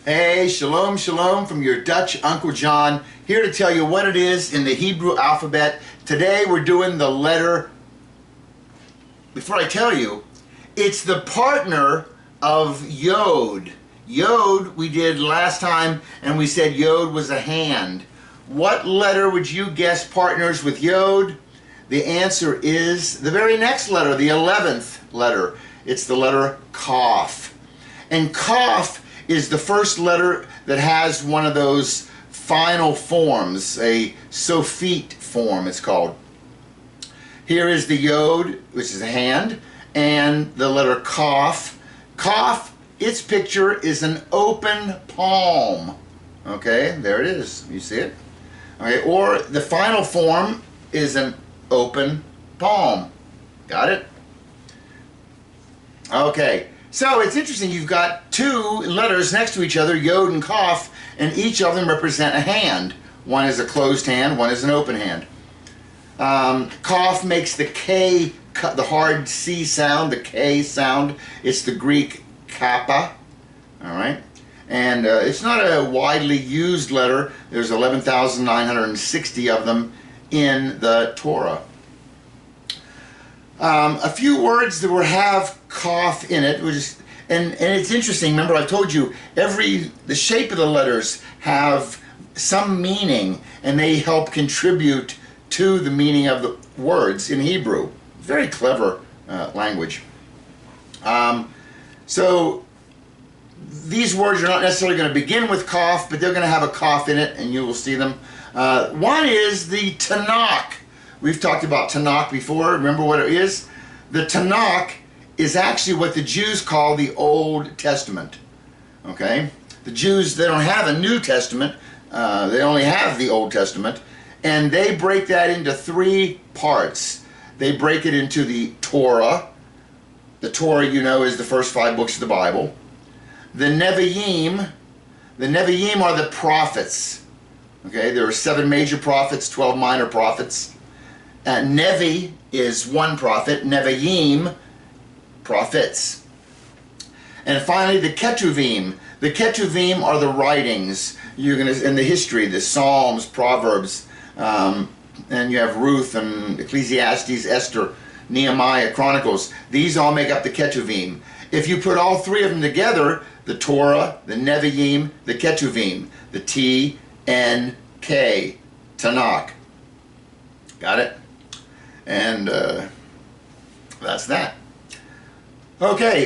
Hey, shalom, shalom from your Dutch Uncle John, here to tell you what it is in the Hebrew alphabet. Today we're doing the letter, before I tell you, it's the partner of Yod. Yod we did last time, and we said Yod was a hand. What letter would you guess partners with Yod? The answer is the very next letter, the 11th letter. It's the letter kaph. And kaph is the first letter that has one of those final forms, a Sophite form it's called. Here is the Yod, which is a hand, and the letter kaph. Kaph, its picture is an open palm. Okay, there it is. You see it? Okay, or the final form is an open palm. Got it? Okay. So it's interesting, you've got two letters next to each other, Yod and kaph, and each of them represent a hand. One is a closed hand, one is an open hand. Kaph makes the K, the hard C sound, the K sound. It's the Greek kappa, all right? And it's not a widely used letter. There's 11,960 of them in the Torah. A few words that will have kaph in it, and it's interesting. Remember, I told you the shape of the letters have some meaning, and they help contribute to the meaning of the words in Hebrew. Very clever language. So these words are not necessarily going to begin with kaph, but they're going to have a kaph in it, and you will see them. One is the Tanakh. We've talked about Tanakh before. Remember what it is? The Tanakh is actually what the Jews call the Old Testament. Okay? The Jews, they don't have a New Testament. They only have the Old Testament. And they break that into three parts. They break it into the Torah. The Torah, you know, is the first 5 books of the Bible. The Nevi'im. The Nevi'im are the prophets. Okay? There are 7 major prophets, 12 minor prophets. Nevi is one prophet, Nevi'im, prophets. And finally, the Ketuvim. The Ketuvim are the writings. You're going to in the history, the Psalms, Proverbs, and you have Ruth and Ecclesiastes, Esther, Nehemiah, Chronicles. These all make up the Ketuvim. If you put all 3 of them together, the Torah, the Nevi'im, the Ketuvim, the T-N-K, Tanakh. Got it? And that's that. Okay,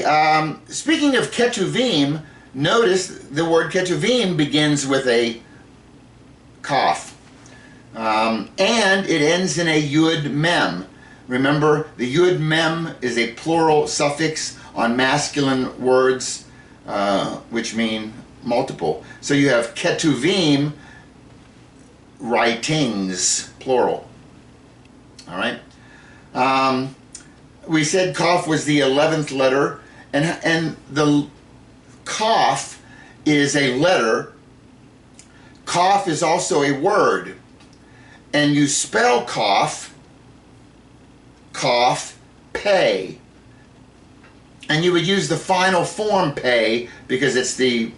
speaking of Ketuvim, notice the word Ketuvim begins with a kaph. And it ends in a Yud Mem. Remember, the Yud Mem is a plural suffix on masculine words, which mean multiple. So you have Ketuvim, writings, plural. All right. We said kaph was the 11th letter, and the kaph is a letter. Kaph is also a word, and you spell kaph, pay, and you would use the final form pay because it's the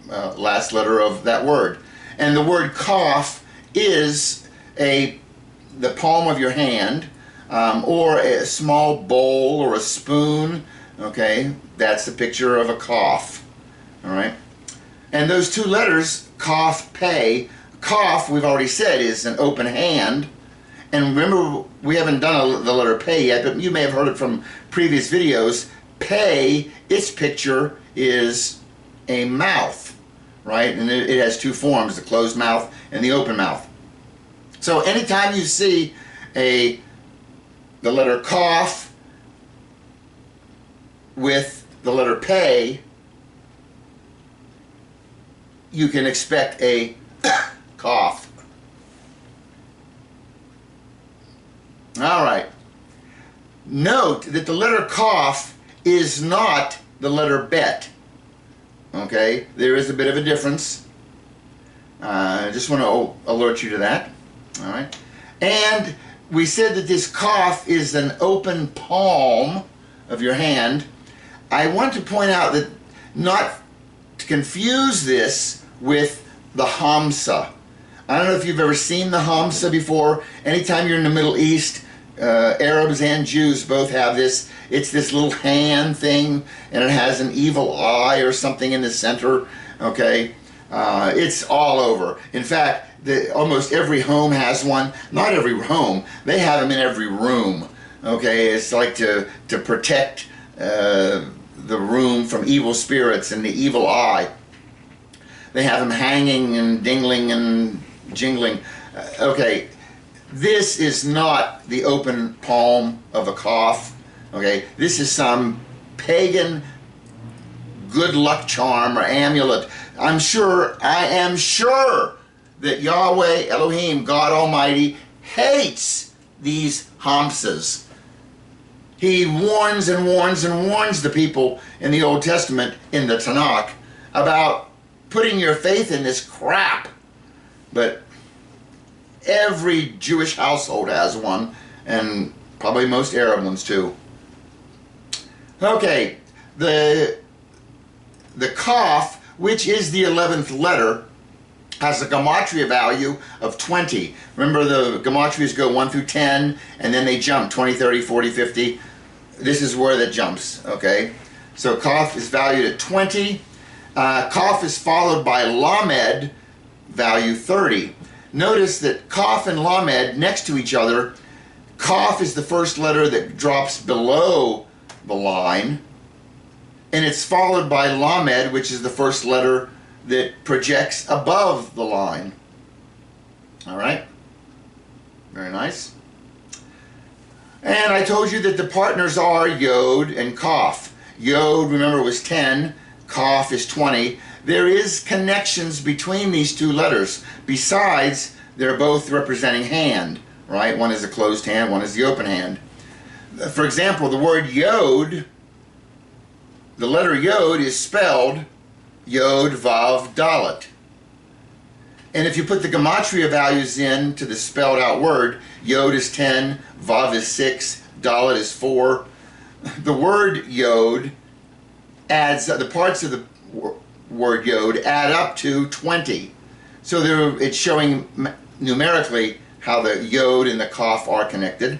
last letter of that word. And the word kaph is the palm of your hand, or a small bowl or a spoon. Okay, that's the picture of a kaph. All right, and those 2 letters, kaph, pay. Kaph, we've already said, is an open hand. And remember, we haven't done the letter pay yet, but you may have heard it from previous videos. Pay, its picture is a mouth, right? And it has 2 forms, the closed mouth and the open mouth. So anytime you see the letter kaph with the letter pay, you can expect a kaph. All right. Note that the letter kaph is not the letter bet. Okay? There is a bit of a difference. I just want to alert you to that. All right. And we said that this kaph is an open palm of your hand. I want to point out that not confuse this with the Hamsa. I don't know if you've ever seen the Hamsa before. Anytime you're in the Middle East, Arabs and Jews both have this. It's this little hand thing, and it has an evil eye or something in the center. Okay, it's all over. In fact, almost every home has one. Not every home. They have them in every room. Okay, it's like to protect the room from evil spirits and the evil eye. They have them hanging and dingling and jingling. Okay, this is not the open palm of a kaph. Okay, this is some pagan good luck charm or amulet. I am sure that Yahweh, Elohim, God Almighty, hates these hamsas. He warns and warns and warns the people in the Old Testament, in the Tanakh, about putting your faith in this crap. But every Jewish household has one, and probably most Arab ones too. Okay, the kaph, which is the 11th letter, has a gematria value of 20. Remember, the gematrias go 1 through 10, and then they jump 20, 30, 40, 50. This is where that jumps, okay? So kaph is valued at 20. Kaph is followed by lamed, value 30. Notice that kaph and lamed next to each other. Kaph is the first letter that drops below the line, and it's followed by lamed, which is the first letter that projects above the line. All right, very nice. And I told you that the partners are yod and kaph. Yod, remember, was 10. Kaph is 20. There is connections between these two letters. Besides, they're both representing hand, right? One is a closed hand, one is the open hand. For example, the word yod, the letter yod is spelled Yod Vav Dalet. And if you put the gematria values in to the spelled out word, Yod is 10, Vav is 6, Dalet is 4. The word Yod adds, the parts of the word Yod add up to 20. So it's showing numerically how the Yod and the kaph are connected.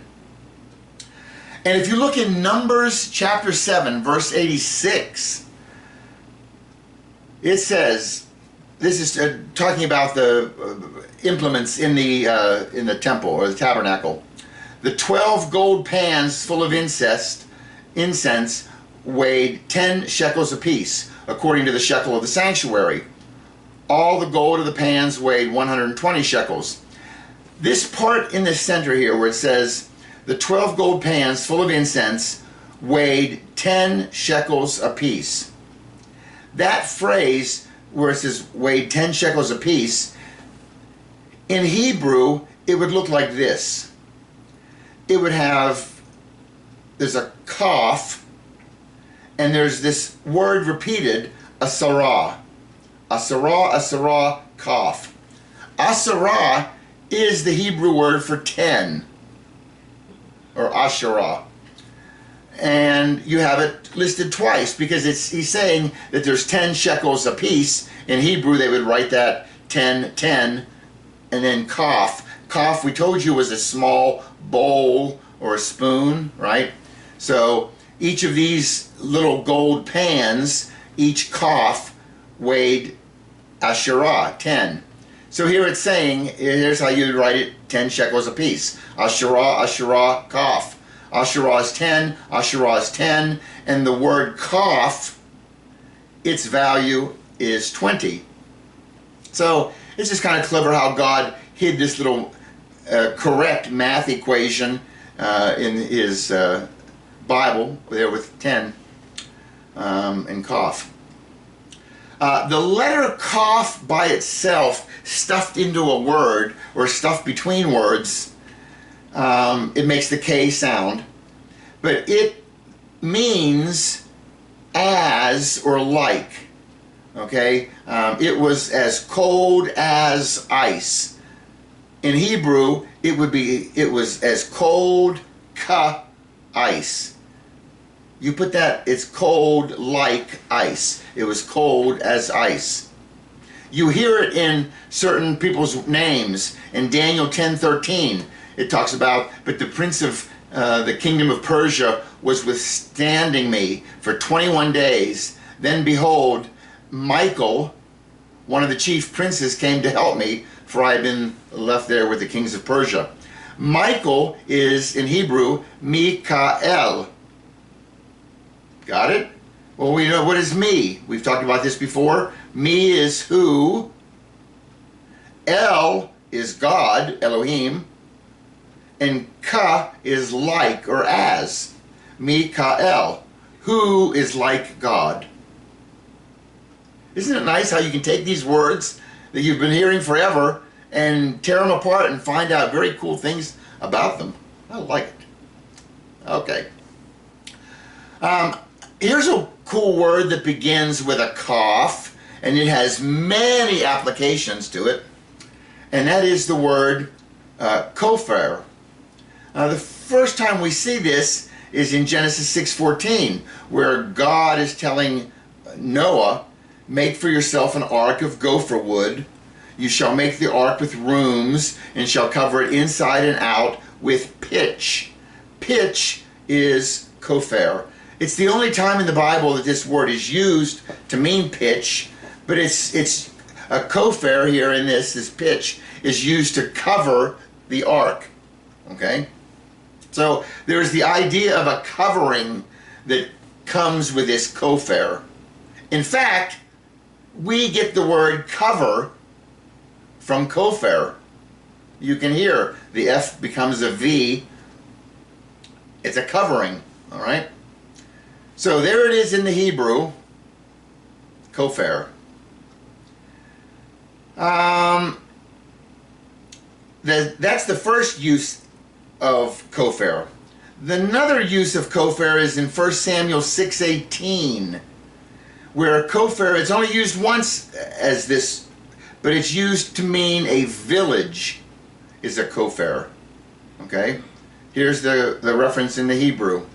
And if you look in Numbers chapter 7, verse 86, it says, this is talking about the implements in the temple or the tabernacle. The 12 gold pans full of incense weighed 10 shekels apiece, according to the shekel of the sanctuary. All the gold of the pans weighed 120 shekels. This part in the center here where it says the 12 gold pans full of incense weighed 10 shekels apiece. That phrase where it says weighed 10 shekels apiece, in Hebrew it would look like this. It would have, there's a kaph, and there's this word repeated, asarah. Asarah, asarah, kaph. Asarah is the Hebrew word for 10, or asherah. And you have it listed twice because he's saying that there's 10 shekels apiece. In Hebrew, they would write that 10, 10, and then kaph. Kaph, we told you, was a small bowl or a spoon, right? So each of these little gold pans, each kaph weighed asherah, 10. So here it's saying, here's how you write it, 10 shekels apiece. Asherah, asherah, kaph. Asherah is 10, Asherah is 10, and the word kaph, its value is 20. So it's just kind of clever how God hid this little correct math equation in his Bible there with 10 and kaph. The letter kaph by itself, stuffed into a word or stuffed between words, it makes the K sound, but it means as or like. Okay, it was as cold as ice. In Hebrew, it was as cold ka ice. You put that, it's cold like ice. It was cold as ice. You hear it in certain people's names. In Daniel 10:13, it talks about, but the prince of the kingdom of Persia was withstanding me for 21 days. Then behold, Michael, one of the chief princes, came to help me, for I had been left there with the kings of Persia. Michael is, in Hebrew, Mikael. Got it? Well, we know, what is me? We've talked about this before. Me is who. El is God, Elohim. And ka is like or as. Mikael. Who is like God. Isn't it nice how you can take these words that you've been hearing forever and tear them apart and find out very cool things about them? I like it. Okay. Here's a cool word that begins with a kaph, and it has many applications to it, and that is the word kopher. The first time we see this is in Genesis 6:14, where God is telling Noah, make for yourself an ark of gopher wood. You shall make the ark with rooms, and shall cover it inside and out with pitch. Pitch is kopher. It's the only time in the Bible that this word is used to mean pitch, but it's a kopher here in this pitch is used to cover the ark. Okay? So there's the idea of a covering that comes with this kopher. In fact, we get the word cover from kopher. You can hear the F becomes a V. It's a covering, all right? So there it is in the Hebrew, kopher. That's the first use of kopher. Another use of kopher is in 1 Samuel 6:18, where kopher, it's only used once as this, but it's used to mean a village is a kopher. Okay? Here's the reference in the Hebrew.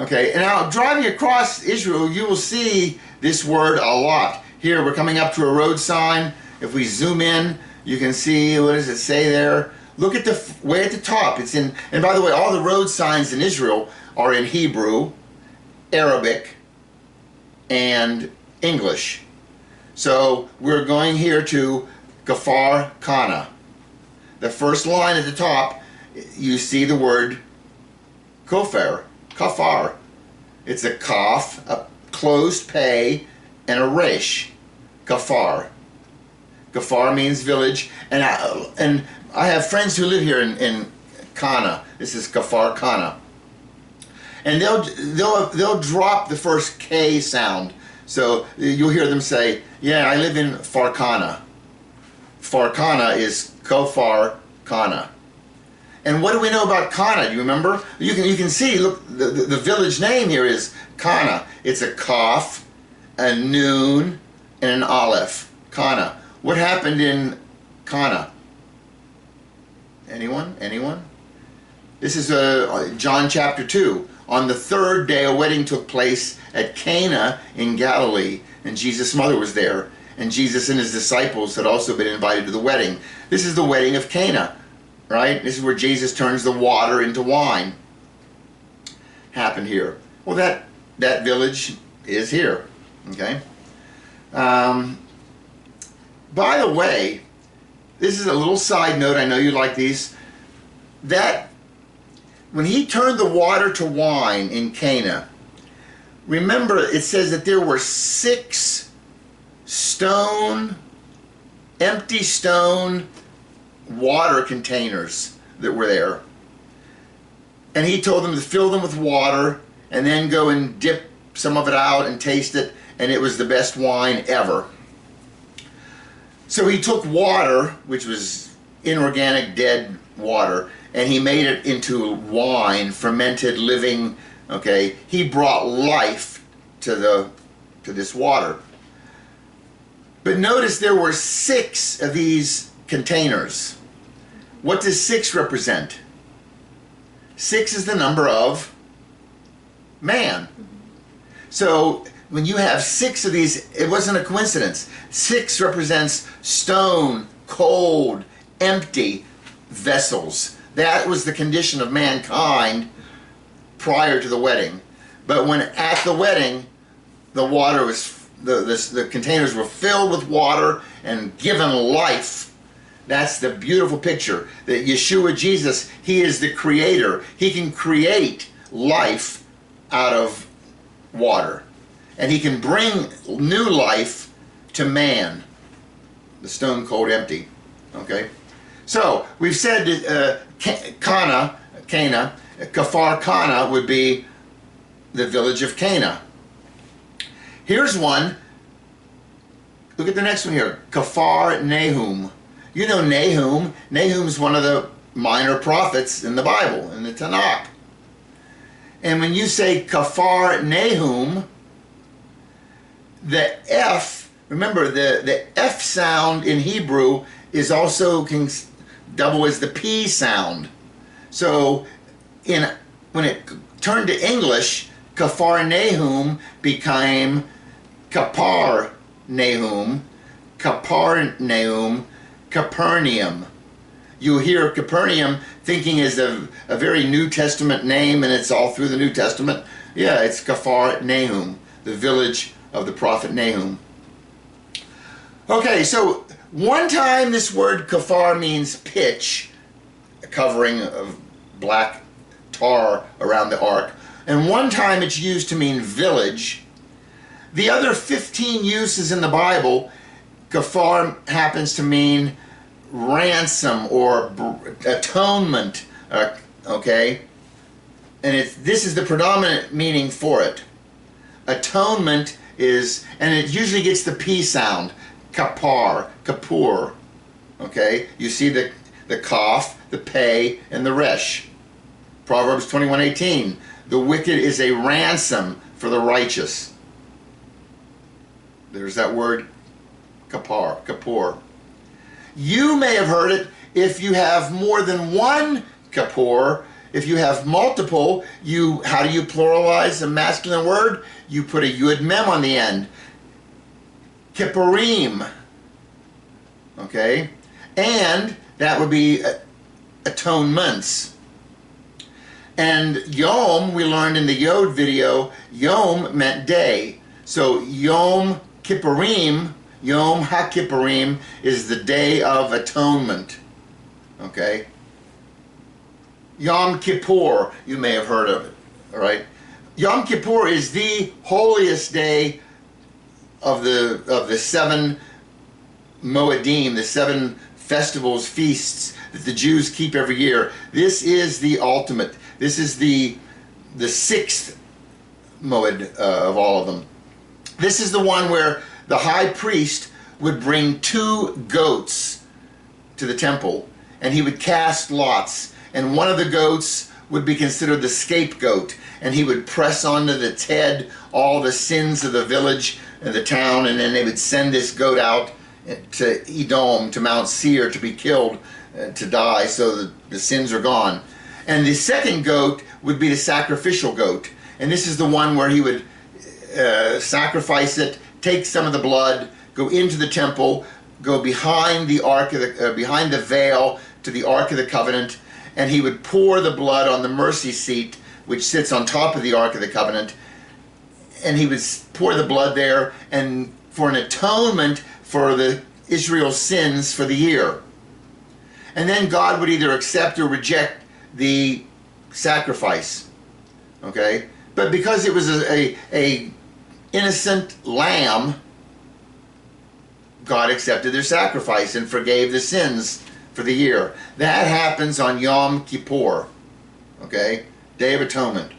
Okay, and now driving across Israel, you will see this word a lot. Here, we're coming up to a road sign. If we zoom in, you can see, what does it say there? Look at the way at the top. It's in, and by the way, all the road signs in Israel are in Hebrew, Arabic, and English. So we're going here to Kfar Kana. The first line at the top, you see the word kopher, kafar. It's a kaf, a closed pay, and a resh, kafar. Kafar means village, and I have friends who live here in Kana. This is Kfar Kana, and they'll drop the first K sound, so you'll hear them say, "Yeah, I live in Farkana." Farkana is Kfar Kana. And what do we know about Kana? Do you remember? You can see. Look, the village name here is Kana. It's a kaf, a noon, and an aleph. Kana. What happened in Kana? Anyone? Anyone? This is John chapter 2. On the third day, a wedding took place at Cana in Galilee, and Jesus' mother was there. And Jesus and his disciples had also been invited to the wedding. This is the wedding of Cana, right? This is where Jesus turns the water into wine. Happened here. Well, that village is here. Okay. By the way, this is a little side note. I know you like these. That when he turned the water to wine in Cana, remember it says that there were 6 empty stone water containers that were there. And he told them to fill them with water and then go and dip some of it out and taste it, and it was the best wine ever. So he took water, which was inorganic dead water, and he made it into wine, fermented, living. Okay, he brought life to this water. But notice there were 6 of these containers. What does 6 represent? 6 is the number of man. So when you have 6 of these, it wasn't a coincidence. 6 represents stone, cold, empty vessels. That was the condition of mankind prior to the wedding. But when at the wedding, the water was, the containers were filled with water and given life. That's the beautiful picture. That Yeshua, Jesus, He is the creator. He can create life out of water. And He can bring new life to man. The stone cold empty. Okay? So, we've said Cana, Kfar Cana would be the village of Cana. Here's one. Look at the next one here. Kfar Nahum. You know Nahum. Nahum's one of the minor prophets in the Bible, in the Tanakh. And when you say Kfar Nahum, the F, remember the F sound in Hebrew is also can double as the P sound. So when it turned to English, Kfar Nahum became Kapar Nahum, Capernaum. You hear Capernaum thinking is a very New Testament name, and it's all through the New Testament. Yeah, it's Kfar Nahum, the village of the prophet Nahum. Okay, so one time this word kafar means pitch, a covering of black tar around the ark, and one time it's used to mean village. The other 15 uses in the Bible, kafar happens to mean ransom or atonement, okay? And this is the predominant meaning for it. Atonement is, and it usually gets the P sound, kapar, kapur, okay? You see the kaph, the pei, and the resh. Proverbs 21:18, the wicked is a ransom for the righteous. There's that word kapur. You may have heard it if you have more than one kapur. If you have multiple, how do you pluralize a masculine word? You put a yud mem on the end. Kippurim. Okay? And that would be atonements. And Yom, we learned in the Yod video, Yom meant day. So Yom Kippurim, Yom HaKippurim, is the Day of Atonement. Okay? Yom Kippur, you may have heard of it. Alright? Yom Kippur is the holiest day of the 7 Moedim, the 7 festivals, feasts that the Jews keep every year. This is the ultimate. This is the 6th Moed of all of them. This is the one where the high priest would bring 2 goats to the temple, and he would cast lots, and one of the goats would be considered the scapegoat, and he would press onto its head all the sins of the village and the town, and then they would send this goat out to Edom, to Mount Seir, to be killed, to die, so that the sins are gone. And the second goat would be the sacrificial goat, and this is the one where he would sacrifice it, take some of the blood, go into the temple, go behind the ark of behind the veil to the Ark of the Covenant, and he would pour the blood on the mercy seat, which sits on top of the Ark of the Covenant, and he would pour the blood there, and for an atonement for Israel's sins for the year. And then God would either accept or reject the sacrifice. Okay? But because it was a innocent lamb, God accepted their sacrifice and forgave the sins for the year. That happens on Yom Kippur. Okay? Day of Atonement.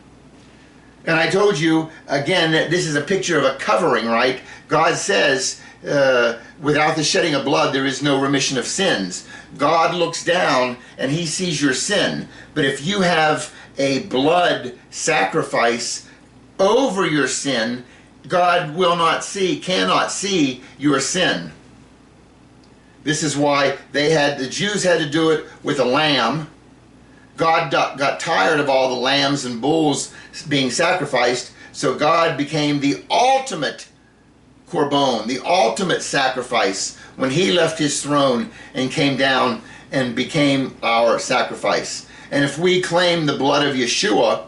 And I told you, again, that this is a picture of a covering, right? God says, without the shedding of blood, there is no remission of sins. God looks down and He sees your sin. But if you have a blood sacrifice over your sin, God will not see, cannot see your sin. This is why the Jews had to do it with a lamb. God got tired of all the lambs and bulls being sacrificed. So God became the ultimate korban, the ultimate sacrifice, when he left his throne and came down and became our sacrifice. And if we claim the blood of Yeshua,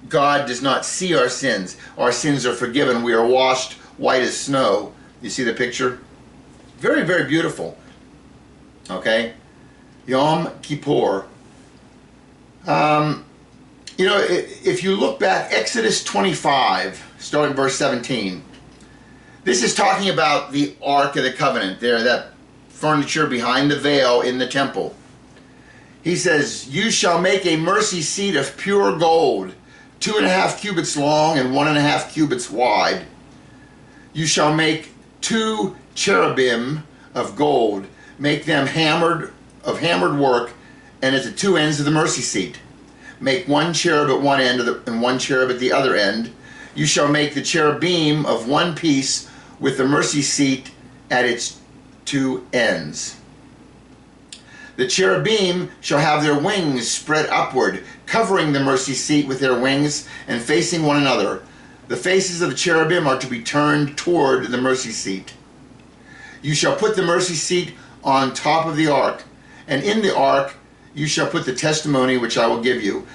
God does not see our sins. Our sins are forgiven. We are washed white as snow. You see the picture? Very, very beautiful. Okay? Yom Kippur. You know, if you look back, Exodus 25, starting verse 17, this is talking about the Ark of the Covenant there, that furniture behind the veil in the temple. He says, "You shall make a mercy seat of pure gold, 2.5 cubits long and 1.5 cubits wide. You shall make 2 cherubim of gold, make them hammered work, and at the 2 ends of the mercy seat. Make 1 cherub at one end and 1 cherub at the other end. You shall make the cherubim of one piece with the mercy seat at its 2 ends. The cherubim shall have their wings spread upward, covering the mercy seat with their wings and facing one another. The faces of the cherubim are to be turned toward the mercy seat. You shall put the mercy seat on top of the ark, and in the ark you shall put the testimony which I will give you."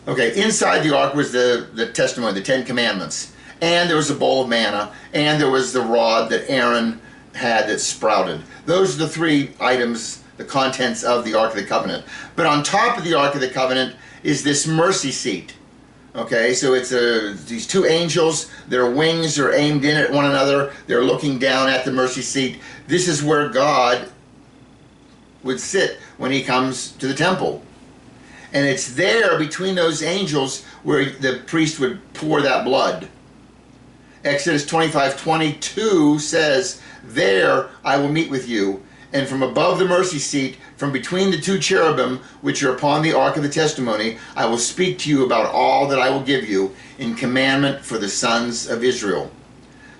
Okay, inside the ark was the testimony, the 10 Commandments. And there was a bowl of manna, and there was the rod that Aaron had that sprouted. Those are the 3 items, the contents of the Ark of the Covenant. But on top of the Ark of the Covenant is this mercy seat. Okay, so it's these 2 angels, their wings are aimed in at one another, they're looking down at the mercy seat. This is where God would sit when he comes to the temple. And it's there between those angels where the priest would pour that blood. Exodus 25:22 says, "There I will meet with you, and from above the mercy seat, from between the 2 cherubim which are upon the ark of the testimony, I will speak to you about all that I will give you in commandment for the sons of Israel."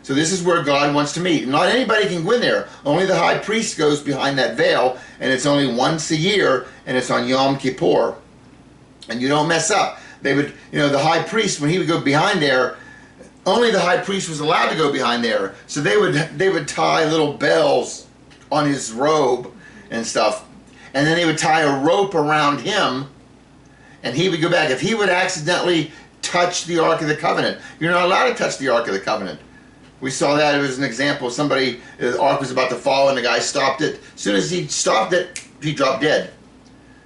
So this is where God wants to meet. Not anybody can go in there. Only the high priest goes behind that veil, and it's only once a year, and it's on Yom Kippur. And you don't mess up. They would, you know, the high priest, when he would go behind there, only the high priest was allowed to go behind there. So they would tie little bells on his robe and stuff. And then they would tie a rope around him, and he would go back. If he would accidentally touch the Ark of the Covenant, you're not allowed to touch the Ark of the Covenant. We saw that. It was an example of somebody, the ark was about to fall and the guy stopped it. As soon as he stopped it, he dropped dead.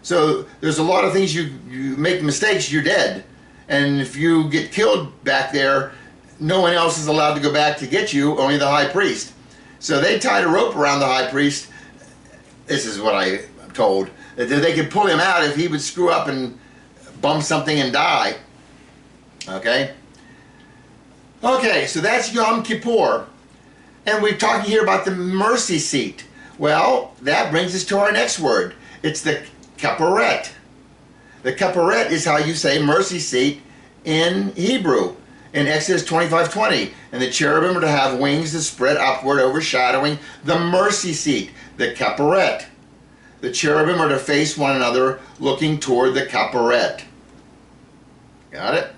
So there's a lot of things, you make mistakes, you're dead. And if you get killed back there, no one else is allowed to go back to get you, only the high priest. So they tied a rope around the high priest. This is what I'm told, that they could pull him out if he would screw up and bump something and die. Okay? Okay, so that's Yom Kippur. And we're talking here about the mercy seat. Well, that brings us to our next word. It's the kapharet. The kapharet is how you say mercy seat in Hebrew. In Exodus 25:20, and the cherubim are to have wings that spread upward, overshadowing the mercy seat, the kapharet. The cherubim are to face one another, looking toward the kapharet. Got it?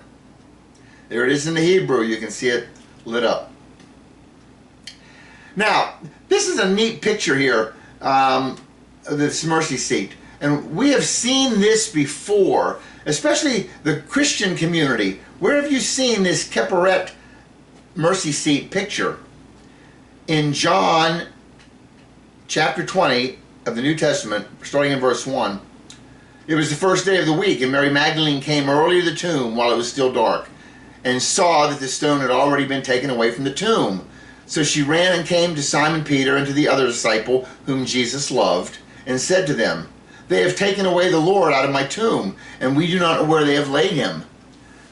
There it is in the Hebrew. You can see it lit up. Now, this is a neat picture here of this mercy seat. And we have seen this before, especially the Christian community. Where have you seen this kapharet mercy seat picture? In John chapter 20 of the New Testament, starting in verse 1. It was the first day of the week, and Mary Magdalene came early to the tomb while it was still dark, and saw that the stone had already been taken away from the tomb. So she ran and came to Simon Peter and to the other disciple whom Jesus loved, and said to them, "They have taken away the Lord out of my tomb, and we do not know where they have laid him."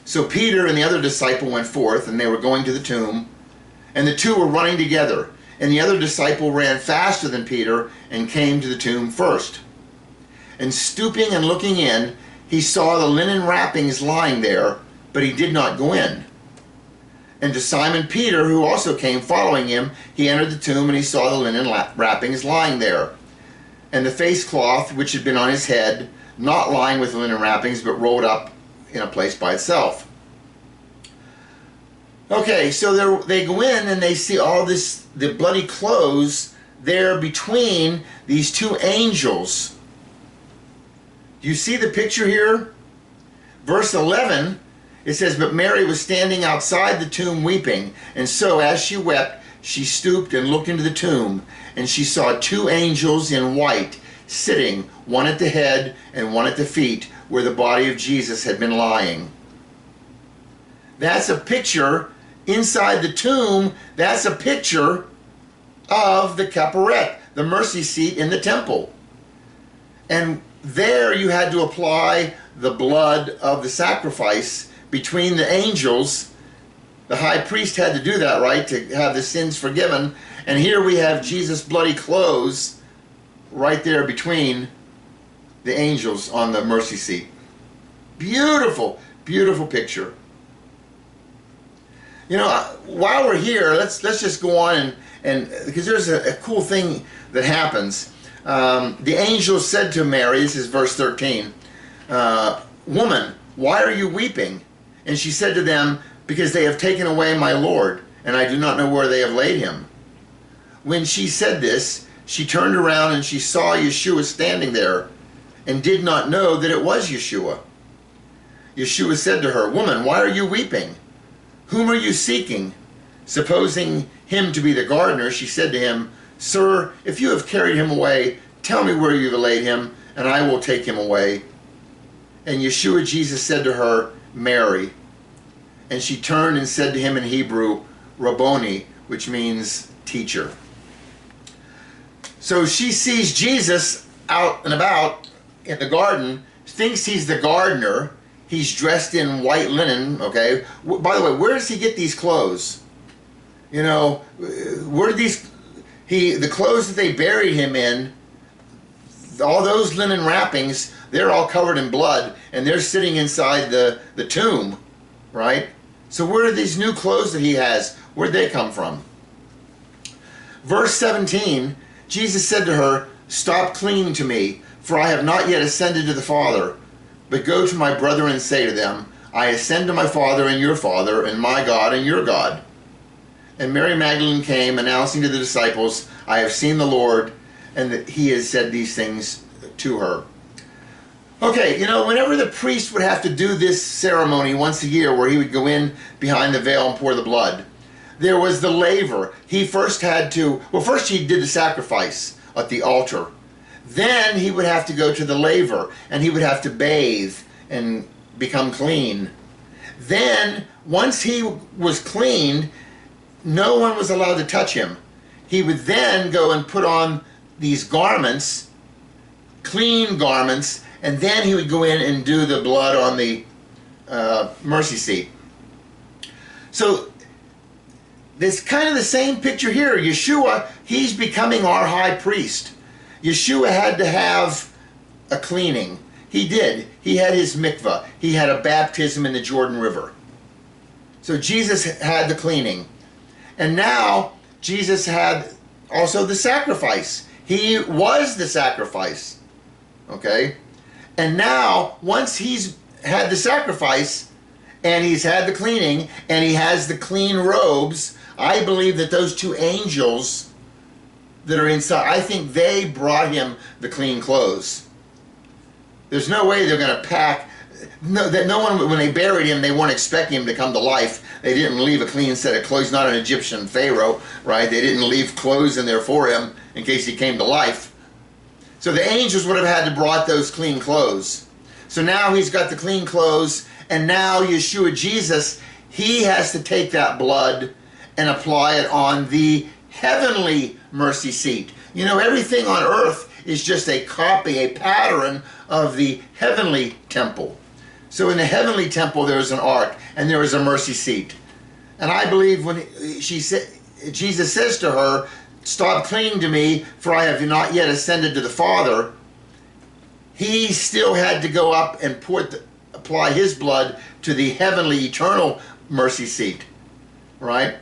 So Peter and the other disciple went forth, and they were going to the tomb, and the 2 were running together. And the other disciple ran faster than Peter and came to the tomb first. And stooping and looking in, he saw the linen wrappings lying there, but he did not go in. And to Simon Peter, who also came following him, he entered the tomb, and he saw the linen wrappings lying there, and the face cloth which had been on his head, not lying with linen wrappings, but rolled up in a place by itself. Okay, so they go in and they see all this, the bloody clothes there between these two angels. Do you see the picture here? Verse 11, it says, "But Mary was standing outside the tomb weeping, and so as she wept, she stooped and looked into the tomb, and she saw two angels in white sitting, one at the head and one at the feet, where the body of Jesus had been lying." That's a picture inside the tomb. That's a picture of the kaph, the mercy seat in the temple. And there you had to apply the blood of the sacrifice between the angels. The high priest had to do that, right, to have the sins forgiven. And here we have Jesus' bloody clothes right there between the angels on the mercy seat. Beautiful, beautiful picture. You know, while we're here, let's just go on and because there's a cool thing that happens. The angel said to Mary, this is verse 13, "Woman, why are you weeping?" And she said to them, "Because they have taken away my Lord, and I do not know where they have laid him." When she said this, she turned around and she saw Yeshua standing there, and did not know that it was Yeshua. Yeshua said to her, "Woman, why are you weeping? Whom are you seeking?" Supposing him to be the gardener, she said to him, "Sir, if you have carried him away, tell me where you have laid him, and I will take him away." And Yeshua, Jesus, said to her, "Mary." And she turned and said to him in Hebrew, "Rabboni," which means teacher. So she sees Jesus out and about in the garden, thinks he's the gardener. He's dressed in white linen, okay? By the way, where does he get these clothes? You know, where did the clothes that they buried him in, all those linen wrappings, they're all covered in blood, and they're sitting inside the tomb, right? So where are these new clothes that he has? Where'd they come from? Verse 17, Jesus said to her, "Stop clinging to me, for I have not yet ascended to the Father. But go to my brethren and say to them, I ascend to my Father and your Father, and my God and your God." And Mary Magdalene came, announcing to the disciples, "I have seen the Lord," and that he has said these things to her. Okay, you know, whenever the priest would have to do this ceremony once a year, where he would go in behind the veil and pour the blood, there was the laver. He first had to, well, first he did the sacrifice at the altar. Then he would have to go to the laver, and he would have to bathe and become clean. Then, once he was cleaned, no one was allowed to touch him. He would then go and put on these garments, clean garments, and then he would go in and do the blood on the mercy seat. So, it's kind of the same picture here. Yeshua, he's becoming our high priest. Yeshua had to have a cleaning. He did. He had his mikvah. He had a baptism in the Jordan River. So Jesus had the cleaning. And now Jesus had also the sacrifice. He was the sacrifice. Okay? And now, once he's had the sacrifice, and he's had the cleaning, and he has the clean robes, I believe that those two angels that are inside, I think they brought him the clean clothes. There's no way they're going to pack. No one, when they buried him, they weren't expecting him to come to life. They didn't leave a clean set of clothes. Not an Egyptian pharaoh, right? They didn't leave clothes in there for him in case he came to life. So the angels would have had to brought those clean clothes. So now he's got the clean clothes, and now Yeshua Jesus, he has to take that blood and apply it on the heavenly mercy seat. You know, everything on earth is just a copy, a pattern of the heavenly temple. So in the heavenly temple there's an ark, and there is a mercy seat. And I believe when Jesus says to her, "Stop clinging to me, for I have not yet ascended to the Father," he still had to go up and apply his blood to the heavenly eternal mercy seat, right?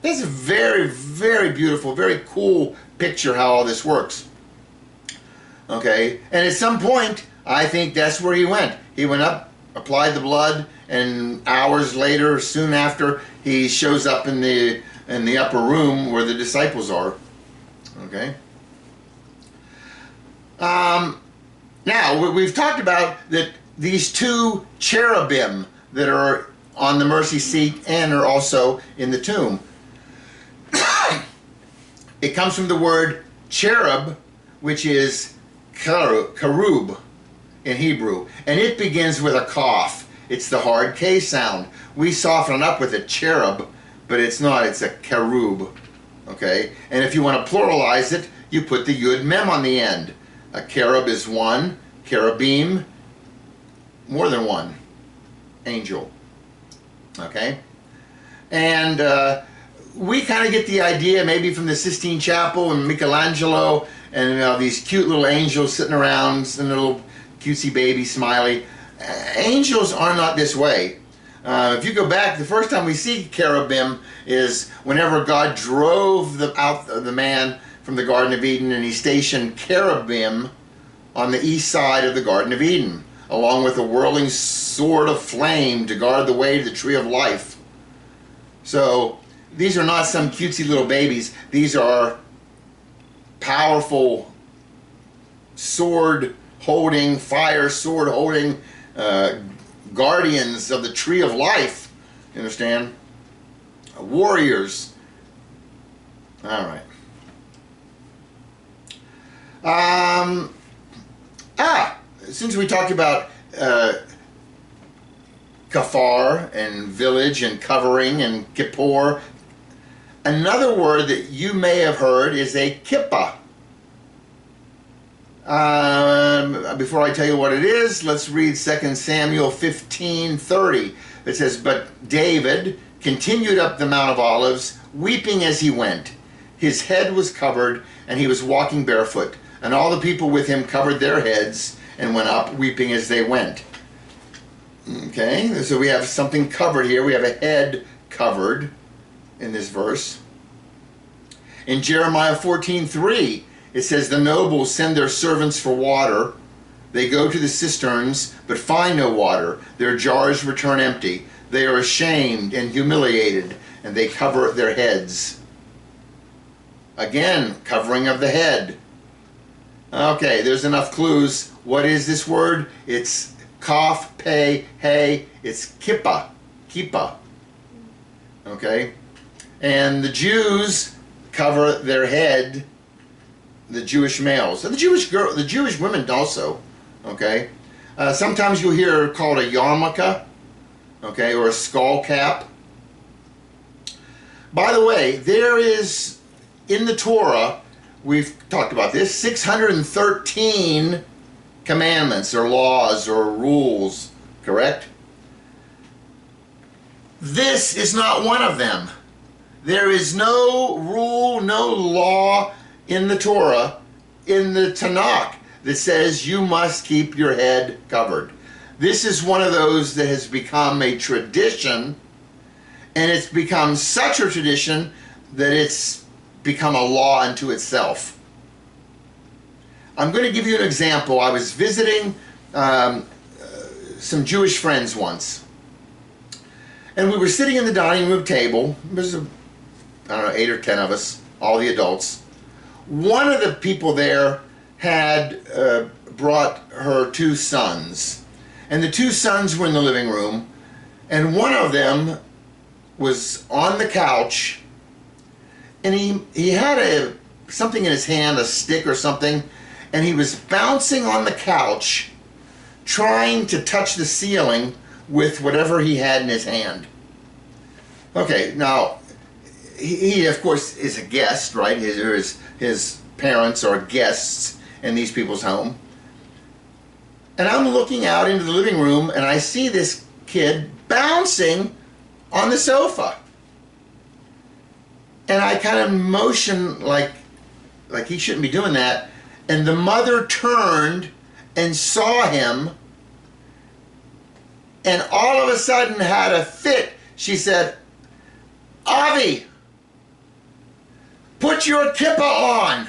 That's a very, very beautiful, very cool picture how all this works. Okay, and at some point, I think that's where he went. He went up applied the blood, and hours later, soon after, he shows up in the upper room where the disciples are. Okay. Now we've talked about that these two cherubim that are on the mercy seat and are also in the tomb. It comes from the word cherub, which is karub in Hebrew, and it begins with a kaph. It's the hard K sound. We soften it up with a cherub, but it's not. It's a karub. Okay, and if you want to pluralize it, you put the yud mem on the end. A cherub is one, cherubim, more than one angel. Okay, and we kind of get the idea maybe from the Sistine Chapel and Michelangelo and these cute little angels sitting around, and little cutesy baby smiley. Angels are not this way. If you go back, the first time we see cherubim is whenever God drove out the man from the Garden of Eden, and he stationed cherubim on the east side of the Garden of Eden, along with a whirling sword of flame to guard the way to the tree of life. So these are not some cutesy little babies. These are powerful sword-holding, fire sword-holding guardians of the tree of life. You understand? Warriors. All right. Since we talked about kafar and village and covering and kippur, another word that you may have heard is a kippah. Before I tell you what it is, let's read 2 Samuel 15:30. It says, "But David continued up the Mount of Olives, weeping as he went. His head was covered, and he was walking barefoot. And all the people with him covered their heads and went up, weeping as they went." Okay, so we have something covered here. We have a head covered in this verse. In Jeremiah 14:3, it says, "The nobles send their servants for water. They go to the cisterns, but find no water. Their jars return empty. They are ashamed and humiliated, and they cover their heads." Again, covering of the head. Okay, there's enough clues. What is this word? It's kaph, pei, hey. It's kippah. Kippah. Okay? And the Jews cover their head, the Jewish males. And the Jewish women also. Okay? Sometimes you'll hear it called a yarmulke, okay, or a skull cap. By the way, there is, in the Torah, we've talked about this, 613 commandments or laws or rules, correct? This is not one of them. There is no rule, no law in the Torah, in the Tanakh, that says you must keep your head covered. This is one of those that has become a tradition, and it's become such a tradition that it's become a law unto itself. I'm going to give you an example. I was visiting some Jewish friends once, and we were sitting in the dining room table. There's, I don't know, 8 or 10 of us, all the adults. One of the people there had brought her 2 sons, and the 2 sons were in the living room, and one of them was on the couch, and he had something in his hand, a stick or something, and he was bouncing on the couch, trying to touch the ceiling with whatever he had in his hand. Okay, now, he of course is a guest, right? His parents are guests in these people's home. And I'm looking out into the living room, and I see this kid bouncing on the sofa. And I kind of motion like he shouldn't be doing that. And the mother turned and saw him, and all of a sudden had a fit. She said, "Avi, put your kippah on."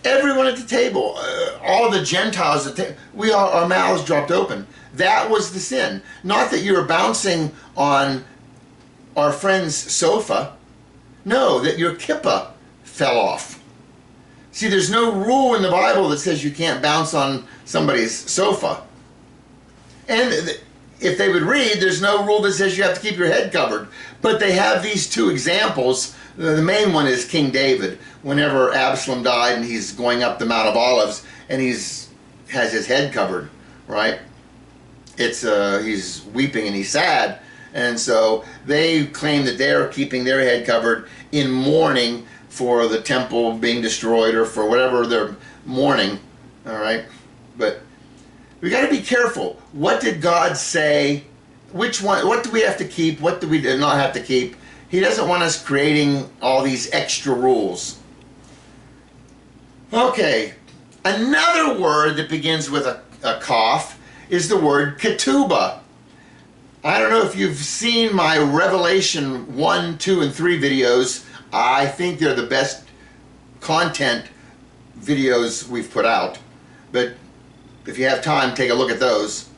Everyone at the table, all the Gentiles, our mouths dropped open. That was the sin. Not that you were bouncing on our friend's sofa. No, that your kippah fell off. See, there's no rule in the Bible that says you can't bounce on somebody's sofa. And if they would read, there's no rule that says you have to keep your head covered. But they have these two examples. The main one is King David. Whenever Absalom died and he's going up the Mount of Olives and has his head covered, right? He's weeping and he's sad. And so they claim that they're keeping their head covered in mourning for the temple being destroyed or for whatever they're mourning, all right? But we got to be careful. What did God say? Which one? What do we have to keep? What do we not have to keep? He doesn't want us creating all these extra rules. Okay, another word that begins with a kaph is the word ketubah. I don't know if you've seen my Revelation 1, 2, and 3 videos. I think they're the best content videos we've put out. But if you have time, take a look at those.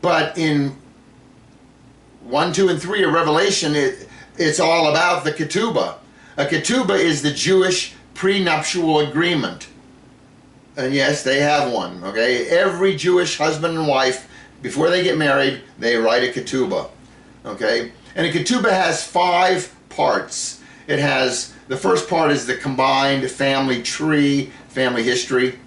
But in 1, 2, and 3 of Revelation, it's all about the ketubah. A ketubah is the Jewish prenuptial agreement. And yes, they have one, okay? Every Jewish husband and wife, before they get married, they write a ketubah, okay? And a ketubah has 5 parts. It has, the first part is the combined family tree, family history.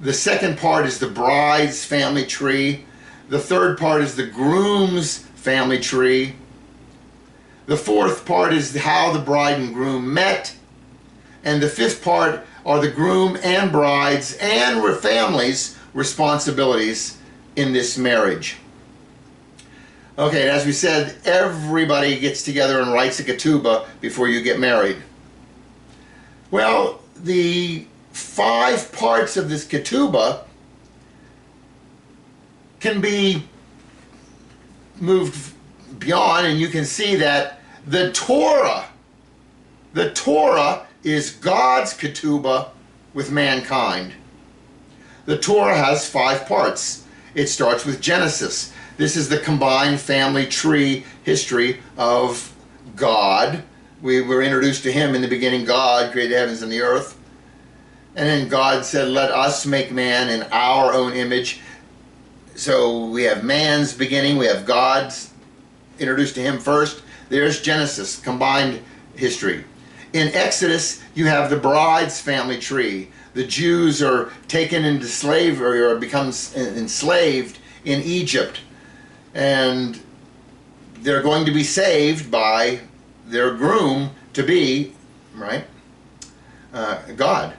The second part is the bride's family tree. The third part is the groom's family tree. The fourth part is how the bride and groom met. And the fifth part are the groom and bride's and families' responsibilities in this marriage. Okay, as we said, everybody gets together and writes a ketubah before you get married. Well, the 5 parts of this ketubah can be moved beyond, and you can see that the Torah is God's ketubah with mankind. The Torah has 5 parts. It starts with Genesis. This is the combined family tree history of God. We were introduced to him in the beginning. God created the heavens and the earth. And then God said, let us make man in our own image. So we have man's beginning. We have God's introduced to him first. There's Genesis, combined history. In Exodus, you have the bride's family tree. The Jews are taken into slavery or become enslaved in Egypt. And they're going to be saved by their groom to be, right, God.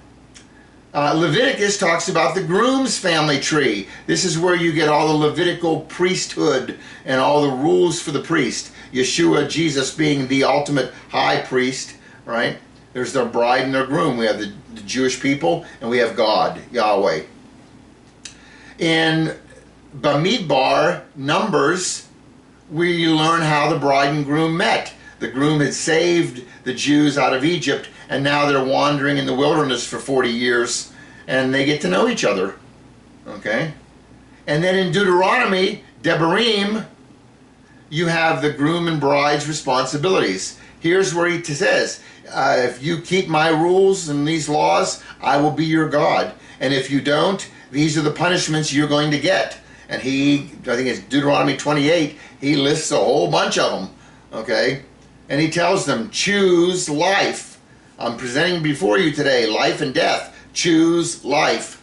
Leviticus talks about the groom's family tree. This is where you get all the Levitical priesthood and all the rules for the priest. Yeshua, Jesus being the ultimate high priest, right? There's their bride and their groom. We have the Jewish people and we have God, Yahweh. In Bamidbar, Numbers, we learn how the bride and groom met. The groom had saved the Jews out of Egypt, and now they're wandering in the wilderness for 40 years, and they get to know each other. Okay? And then in Deuteronomy, Devarim, you have the groom and bride's responsibilities. Here's where he says, if you keep my rules and these laws, I will be your God. And if you don't, these are the punishments you're going to get. And I think it's Deuteronomy 28, he lists a whole bunch of them, okay? And he tells them, choose life. I'm presenting before you today life and death. Choose life.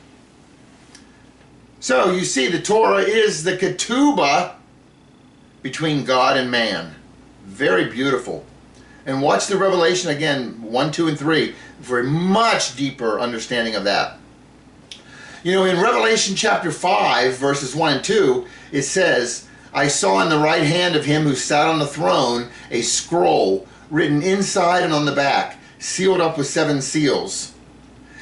So you see, the Torah is the ketubah between God and man. Very beautiful. And watch the Revelation again, 1, 2, and 3, for a much deeper understanding of that. You know, in Revelation chapter 5, verses 1 and 2, it says, I saw in the right hand of him who sat on the throne a scroll written inside and on the back, sealed up with 7 seals.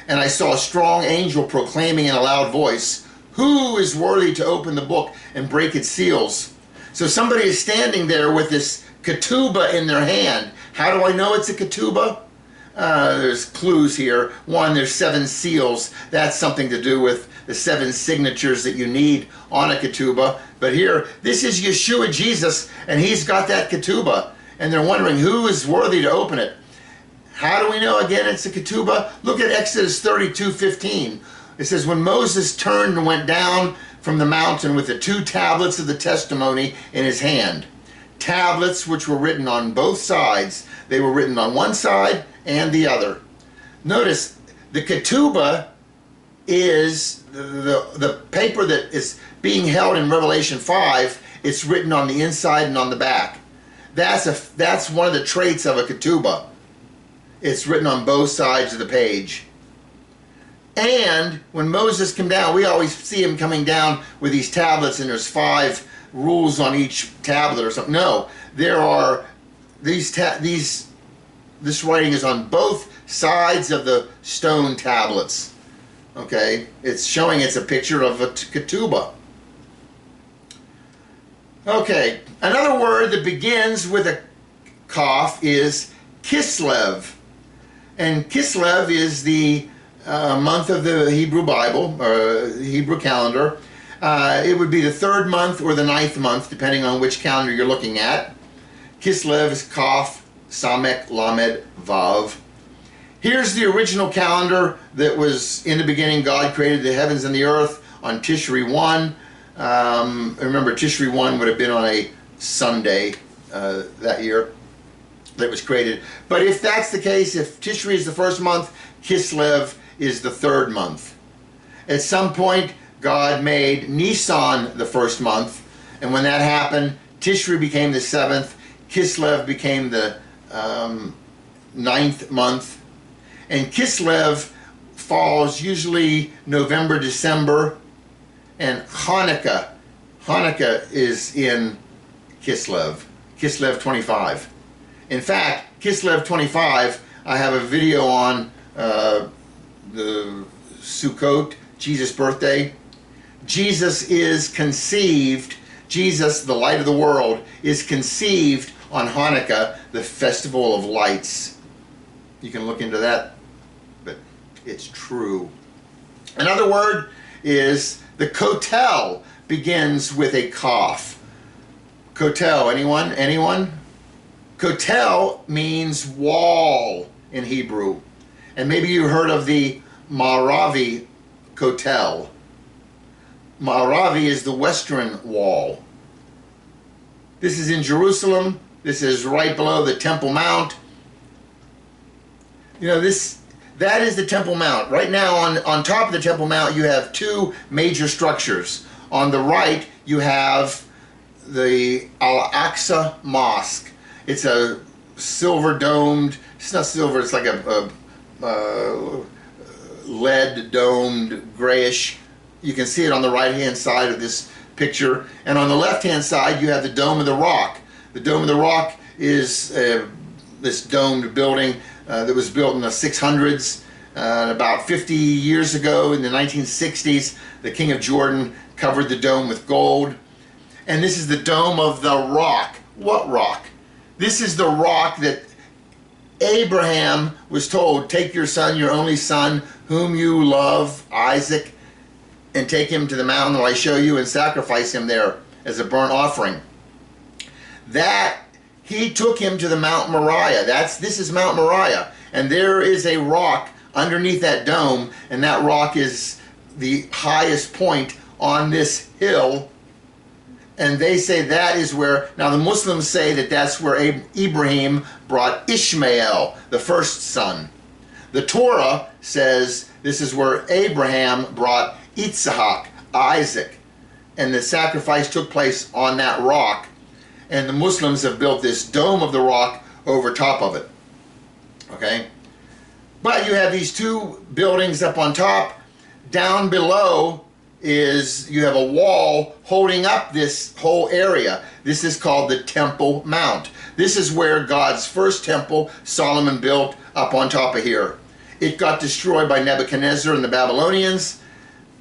And I saw a strong angel proclaiming in a loud voice, who is worthy to open the book and break its seals? So somebody is standing there with this ketubah in their hand. How do I know it's a ketubah? there's clues here. One, there's 7 seals. That's something to do with the 7 signatures that you need on a ketubah. But here, this is Yeshua Jesus, and he's got that ketubah. And they're wondering who is worthy to open it. How do we know again it's a ketubah? Look at Exodus 32:15. It says, when Moses turned and went down from the mountain with the 2 tablets of the testimony in his hand. Tablets which were written on both sides. They were written on one side and the other. Notice the ketubah is the paper that is being held in Revelation 5. It's written on the inside and on the back. That's one of the traits of a ketubah. It's written on both sides of the page. And when Moses came down, we always see him coming down with these tablets, and there's 5 rules on each tablet or something. No, there are this writing is on both sides of the stone tablets. Okay, it's showing it's a picture of a ketubah. Okay, another word that begins with a kaph is Kislev. And Kislev is the month of the Hebrew Bible, or Hebrew calendar. It would be the 3rd month or the 9th month, depending on which calendar you're looking at. Kislev is Kaph, Samek, Lamed, Vav. Here's the original calendar that was in the beginning. God created the heavens and the earth on Tishri 1. Remember, Tishri 1 would have been on a Sunday that year that was created. But if that's the case, if Tishri is the 1st month, Kislev is the 3rd month. At some point, God made Nisan the 1st month, and when that happened, Tishri became the 7th, Kislev became the 9th month, and Kislev falls usually November, December, and Hanukkah is in Kislev 25. In fact, Kislev 25, I have a video on the Sukkot, Jesus' birthday. Jesus is conceived, Jesus, the light of the world, is conceived on Hanukkah, the festival of lights. You can look into that, but it's true. Another word is the kotel, begins with a kaph. Kotel, anyone? Kotel means wall in Hebrew. And maybe you heard of the Maravi Kotel. Maravi is the western wall. This is in Jerusalem. This is right below the Temple Mount. You know, that is the Temple Mount. Right now on top of the Temple Mount you have 2 major structures. On the right you have the Al-Aqsa Mosque. It's a silver domed, it's not silver, it's like a lead domed grayish. You can see it on the right hand side of this picture, and on the left hand side you have the Dome of the Rock. The Dome of the Rock is this domed building that was built in the 600s. About 50 years ago in the 1960s, the King of Jordan covered the dome with gold. And this is the Dome of the Rock. What rock? This is the rock that Abraham was told, take your son, your only son, whom you love, Isaac, and take him to the mountain that I show you and sacrifice him there as a burnt offering. That he took him to the Mount Moriah. This is Mount Moriah, and there is a rock underneath that dome, and that rock is the highest point on this hill. And they say that is where, now the Muslims say that that's where Ibrahim brought Ishmael, the first son. The Torah says this is where Abraham brought Yitzhak, Isaac, and the sacrifice took place on that rock. And the Muslims have built this Dome of the Rock over top of it. Okay? But you have these 2 buildings up on top. Down below is you have a wall holding up this whole area. This is called the Temple Mount. This is where God's first temple Solomon built up on top of here. It got destroyed by Nebuchadnezzar and the Babylonians.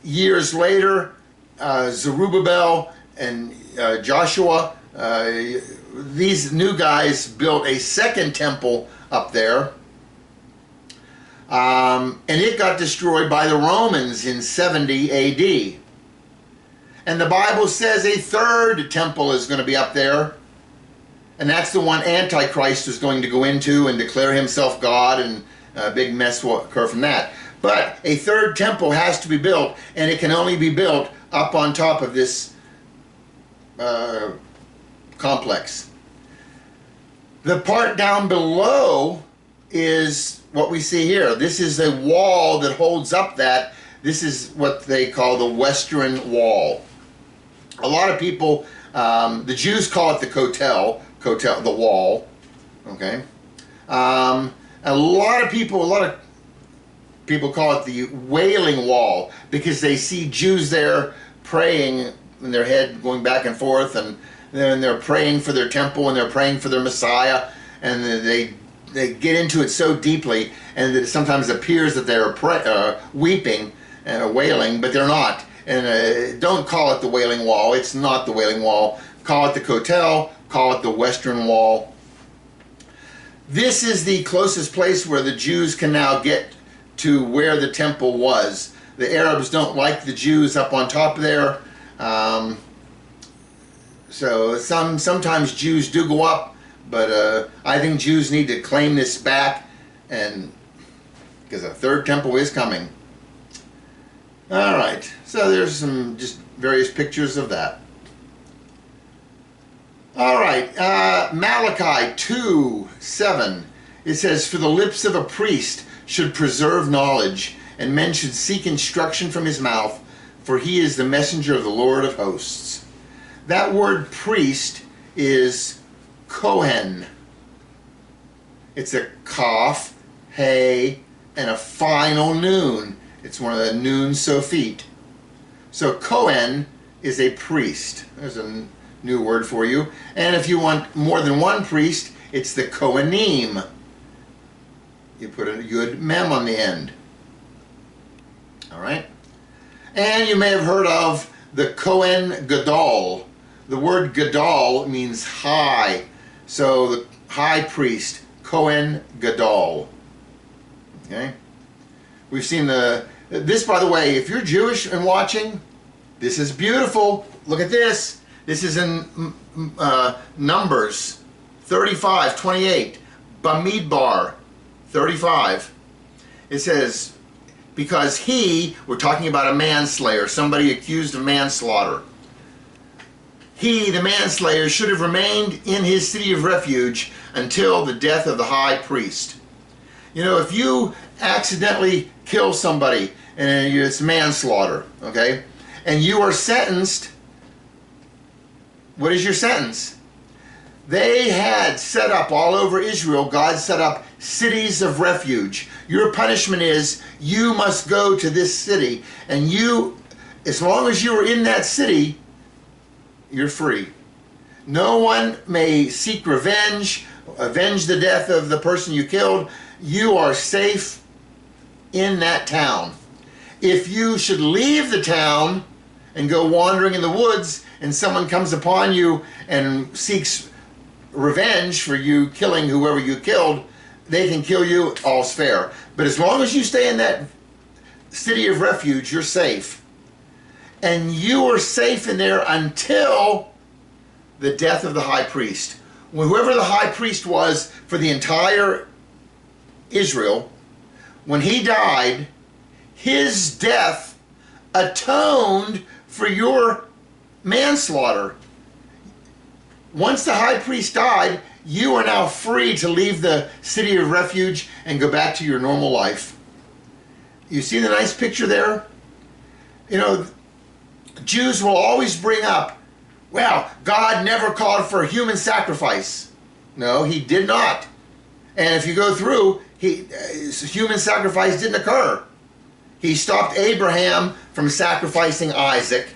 Years later, Zerubbabel and Joshua, these new guys built a second temple up there. And it got destroyed by the Romans in 70 AD. And the Bible says a third temple is going to be up there. And that's the one Antichrist is going to go into and declare himself God, and a big mess will occur from that. But a third temple has to be built, and it can only be built up on top of this complex. The part down below is what we see here. This is a wall that holds up that. This is what they call the Western Wall. A lot of people, the Jews call it the kotel, the wall. Okay. A lot of people call it the Wailing Wall, because they see Jews there praying in their head, going back and forth, and then they're praying for their temple and they're praying for their Messiah, and they get into it so deeply, and it sometimes appears that they're weeping and wailing, but they're not. And don't call it the Wailing Wall. It's not the Wailing Wall. Call it the kotel. Call it the Western Wall. This is the closest place where the Jews can now get to where the temple was. The Arabs don't like the Jews up on top there. So sometimes Jews do go up, but I think Jews need to claim this back, and because a third temple is coming. All right, so there's some just various pictures of that. All right, Malachi 2:7. It says, "For the lips of a priest should preserve knowledge, and men should seek instruction from his mouth, for he is the messenger of the Lord of hosts." That word priest is Kohen. It's a kaph, hey, and a final noon. It's one of the noon sophit. So Kohen is a priest. There's a new word for you. And if you want more than one priest, it's the Kohanim. You put a yud mem on the end. All right? And you may have heard of the Kohen Gadol. The word Gadol means high. So the high priest, Kohen Gadol. Okay? We've seen this, by the way, if you're Jewish and watching, this is beautiful. Look at this. This is in Numbers 35:28. Bamidbar 35. It says, because we're talking about a manslayer, somebody accused of manslaughter. He, the manslayer, should have remained in his city of refuge until the death of the high priest. You know, if you accidentally kill somebody, and it's manslaughter, okay, and you are sentenced, what is your sentence? They had set up all over Israel, God set up cities of refuge. Your punishment is you must go to this city, and you, as long as you are in that city, you're free. No one may seek revenge, avenge the death of the person you killed. You are safe in that town. If you should leave the town and go wandering in the woods, and someone comes upon you and seeks revenge for you killing whoever you killed, they can kill you, all's fair. But as long as you stay in that city of refuge, you're safe. And you are safe in there until the death of the high priest. Whoever the high priest was for the entire Israel, when he died, his death atoned for your manslaughter. Once the high priest died, you are now free to leave the city of refuge and go back to your normal life. You see the nice picture there? You know, Jews will always bring up, well, God never called for human sacrifice. No, he did not. And if you go through, human sacrifice didn't occur. He stopped Abraham from sacrificing Isaac.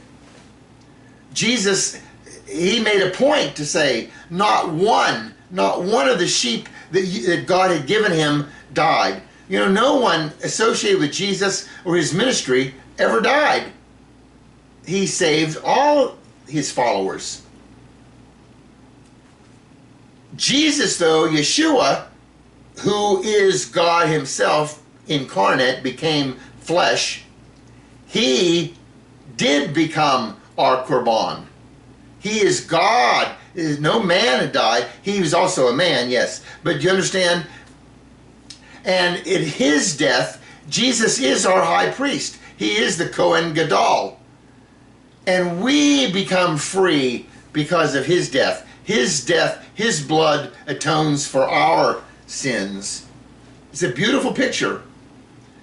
Jesus, he made a point to say, not one of the sheep that God had given him died. You know, no one associated with Jesus or his ministry ever died. He saved all his followers. Jesus, though, Yeshua, who is God himself, incarnate, became flesh, he did become our Korban. He is God. No man had died. He was also a man, yes. But you understand? And in his death, Jesus is our high priest. He is the Kohen Gadol. And we become free because of his death. His death, his blood atones for our sins. It's a beautiful picture.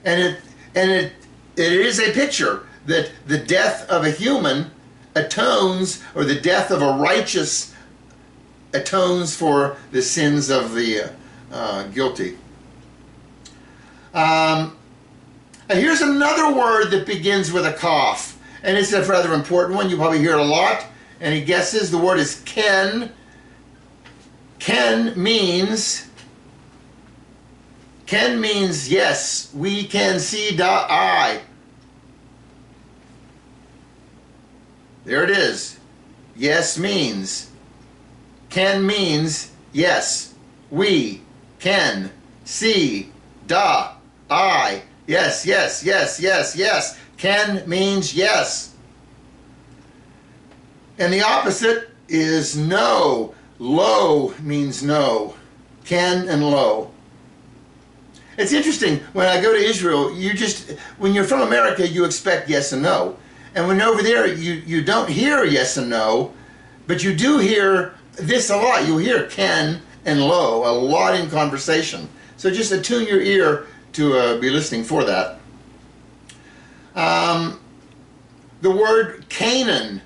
And it is a picture that the death of a human atones, or the death of a righteous atones for the sins of the guilty. Here's another word that begins with a kaph, and it's a rather important one. You probably hear it a lot. Any guesses? The word is ken. Ken means yes. We can see the eye. There it is. Yes means. Ken means yes. We can see the eye. Yes, yes, yes, yes, yes. Ken means yes. And the opposite is no. Lo means no. Ken and lo. It's interesting, when I go to Israel, when you're from America, you expect yes and no. And when you're over there, you don't hear yes and no, but you do hear this a lot. You'll hear ken and lo a lot in conversation. So just attune your ear to be listening for that. The word Canaan,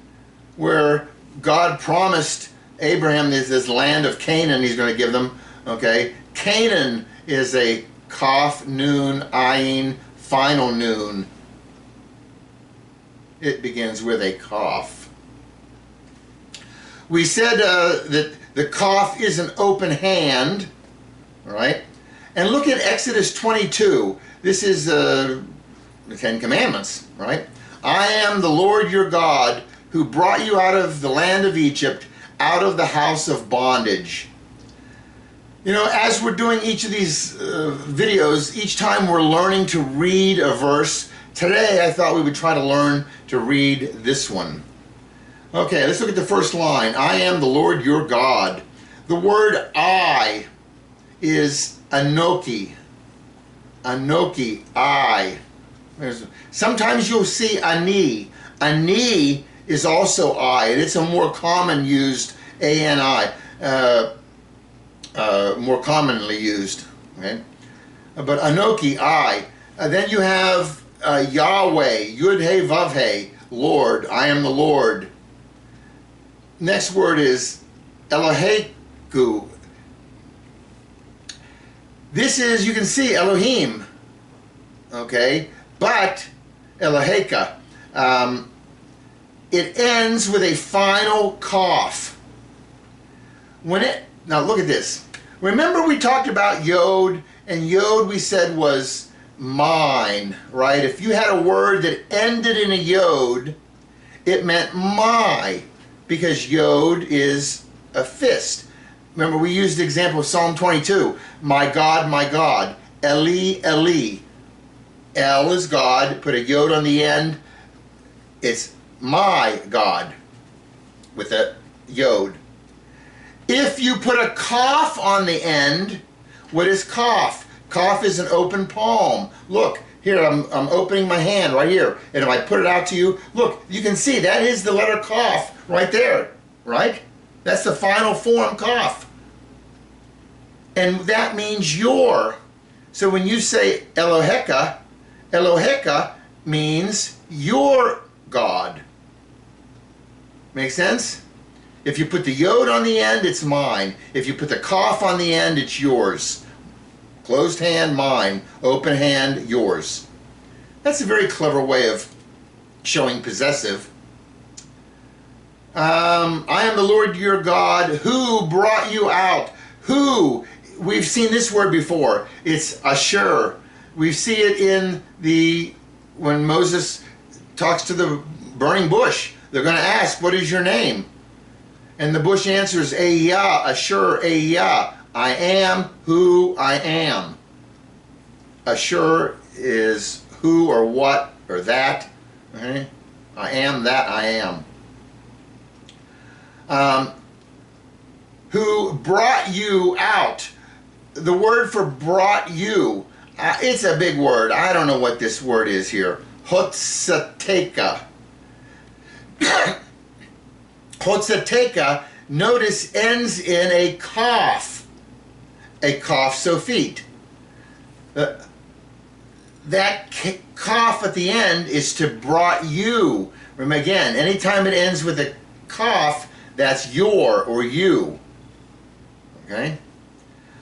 where God promised Abraham this land of Canaan he's going to give them. Okay, Canaan is a kaph, nun, ayin, final nun. It begins with a kaph. We said that the kaph is an open hand, right? And look at Exodus 22. This is the Ten Commandments, right? I am the Lord your God who brought you out of the land of Egypt, out of the house of bondage. You know, as we're doing each of these videos, each time we're learning to read a verse. Today I thought we would try to learn to read this one. Okay, let's look at the first line. I am the Lord your God. The word I is Anoki. Anoki, I. Sometimes you'll see Ani. Ani is also I, and it's a more common used A-N-I, more commonly used. Okay? But Anoki, I. Then you have Yahweh, Yud-He, Vav-He, Lord, I am the Lord. Next word is Eloheku. This is, you can see, Elohim, okay, but Eloheka. It ends with a final kaph. Now look at this. Remember we talked about Yod, and Yod we said was mine, right? If you had a word that ended in a Yod, it meant my, because Yod is a fist. Remember we used the example of Psalm 22. My God, Eli, Eli. El is God, put a Yod on the end. It's my God with a Yod. If you put a kaph on the end, what is kaph? Kaph is an open palm. Look, here I'm opening my hand right here. And if I put it out to you, look, you can see that is the letter kaph right there, right? That's the final form kaph. And that means your. So when you say Eloheka, Eloheka means your God. Make sense? If you put the Yod on the end, it's mine. If you put the kaph on the end, it's yours. Closed hand, mine. Open hand, yours. That's a very clever way of showing possessive. I am the Lord your God who brought you out. Who? We've seen this word before. It's Asher. We see it in when Moses talks to the burning bush. They're going to ask, what is your name? And the bush answers, Ehyah, Asher, Ehyah. I am who I am. Assure is who or what or that. Okay? I am that I am. Who brought you out. The word for brought you, it's a big word. I don't know what this word is here. Hotzateka. Hotzateka, notice, ends in a kaph. A kaph sophit. That kaph at the end is to brought you. Remember again, anytime it ends with a kaph, that's your or you. Okay?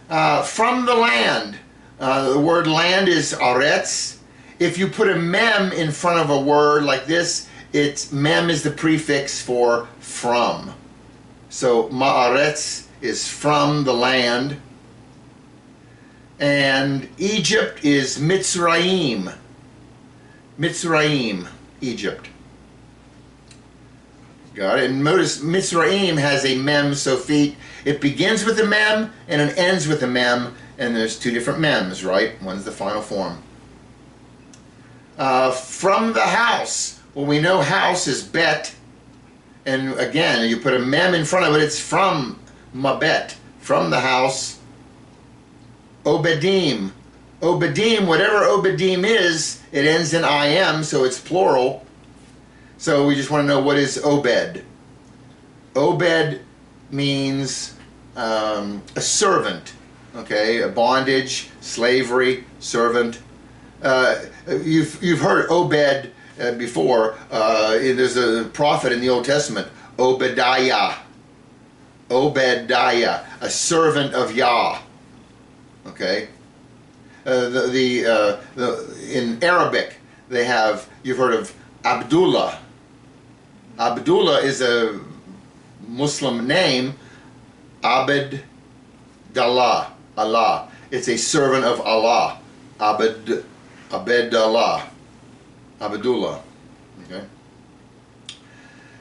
From the land. The word land is aretz. If you put a mem in front of a word like this, mem is the prefix for from. So ma'aretz is from the land. And Egypt is Mitzrayim. Mitzrayim, Egypt. Got it? And notice Mitzrayim has a mem sophit. It begins with a mem and it ends with a mem, and there's two different mems, right? One's the final form. From the house. Well, we know house is bet, and again, you put a mem in front of it, it's from mabet, from the house. Obedim. Obedim, whatever Obedim is, it ends in im, so it's plural. So we just want to know, what is Obed? Obed means a servant, okay? A bondage, slavery, servant. You've heard Obed before. There's a prophet in the Old Testament, Obadiah. Obadiah, a servant of Yah. Okay. In Arabic, you've heard of Abdullah. Abdullah is a Muslim name. Abdallah, Allah. It's a servant of Allah. Abdallah. Abdullah. Okay.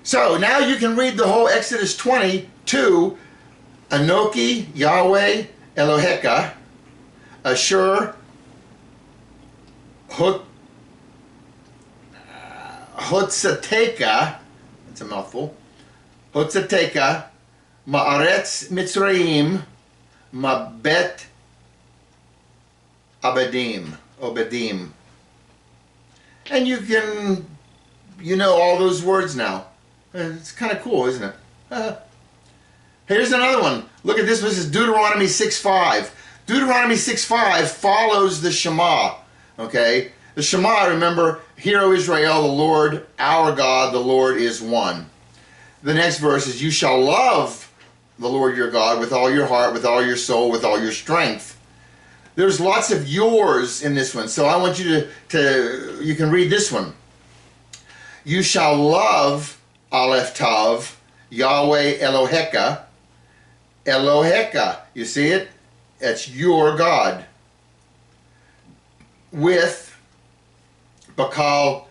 So now you can read the whole Exodus 22. Anoki, Yahweh, Eloheka, Ashur, Hotzateka, that's a mouthful, Hotzateka, Ma'aretz Mitzrayim, Mabet Obedim. And you know all those words now. It's kind of cool, isn't it? Here's another one. Look at this. This is Deuteronomy 6:5. Deuteronomy 6:5 follows the Shema. Okay? The Shema, remember, Hear, O Israel, the Lord, our God, the Lord is one. The next verse is, you shall love the Lord your God with all your heart, with all your soul, with all your strength. There's lots of yours in this one, so I want you you can read this one. You shall love, Aleph Tav, Yahweh Eloheka. Eloheka, you see it? That's your God. With Bakal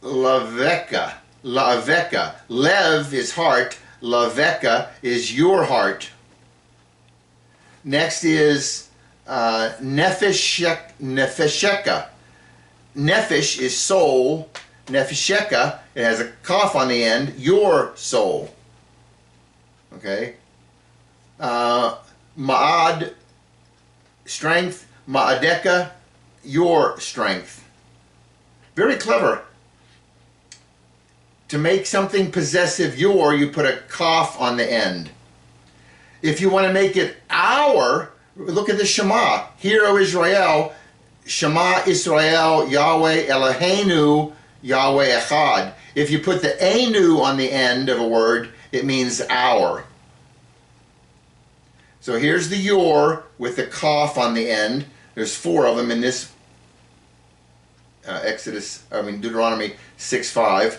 Laveka. Laveka. Lev is heart. Laveka is your heart. Next is Nefesheka. Nefesh is soul. Nefesheka, it has a kaph on the end, your soul. Okay? Ma'ad, strength. Ma'adeka, your strength. Very clever. To make something possessive you put a kaph on the end. If you want to make it our, look at the Shema. Hear, O Israel, Shema Israel, Yahweh Eloheinu, Yahweh Echad. If you put the Enu on the end of a word, it means our. So here's the your with the kaph on the end. There's 4 of them in this Deuteronomy 6:5.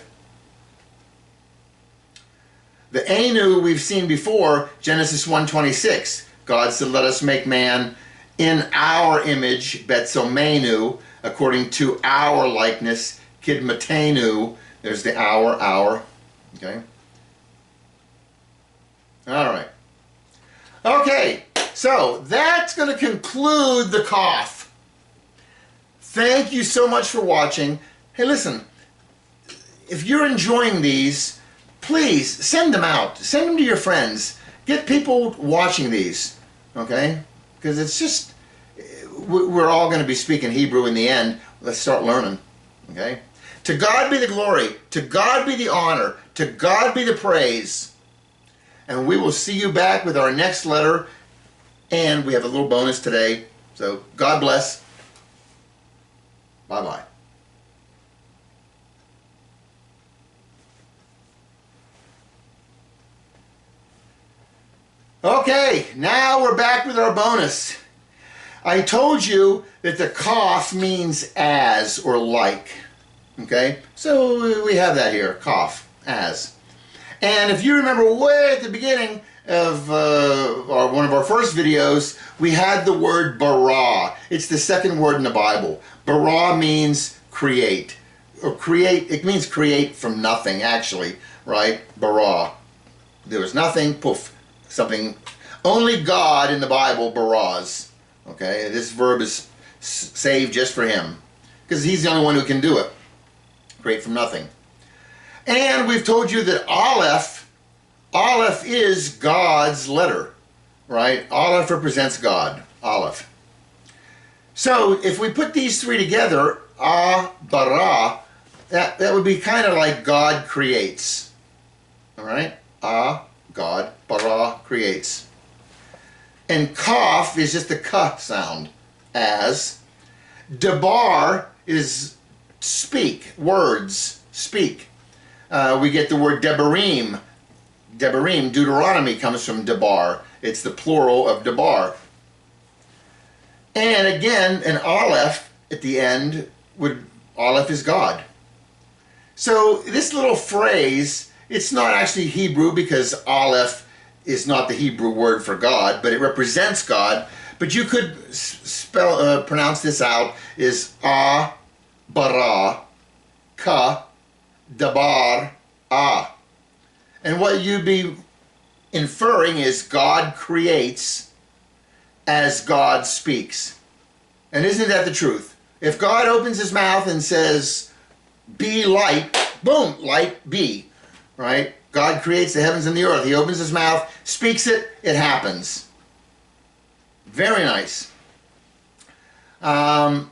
The Enu we've seen before, Genesis 1:26. God said, let us make man in our image, Betzomenu, according to our likeness, Kidmatenu. There's the our. Okay? All right. Okay. So that's going to conclude the kaph. Thank you so much for watching. Hey, listen, if you're enjoying these, please send them out. Send them to your friends. Get people watching these, okay? Because it's just, we're all going to be speaking Hebrew in the end. Let's start learning, okay? To God be the glory. To God be the honor. To God be the praise. And we will see you back with our next letter. And we have a little bonus today. So God bless. Bye-bye. Okay, now we're back with our bonus. I told you that the kaph means as or like. Okay, so we have that here, kaph, as. And if you remember way at the beginning of one of our first videos, we had the word bara. It's the second word in the Bible. Bara means create. Or create, it means create from nothing, actually, right? Bara. There was nothing, poof, something. Only God in the Bible baras. Okay, this verb is saved just for him. Because he's the only one who can do it. Create from nothing. And we've told you that Aleph is God's letter, right? Aleph represents God, Aleph. So if we put these three together, bara, that would be kind of like God creates, all right? God, bara, creates. And kaph is just the k sound, as. Dabar is speak, words, speak. We get the word Debarim. Debarim, Deuteronomy, comes from Debar. It's the plural of Debar. And again, an Aleph at the end, Aleph is God. So this little phrase, it's not actually Hebrew because Aleph is not the Hebrew word for God, but it represents God. But you could pronounce this out as bara, ka, dabar, and what you'd be inferring is God creates as God speaks. And isn't that the truth? If God opens his mouth and says, be light, boom, light be, right? God creates the heavens and the earth. He opens his mouth, speaks it, it happens. Very nice. And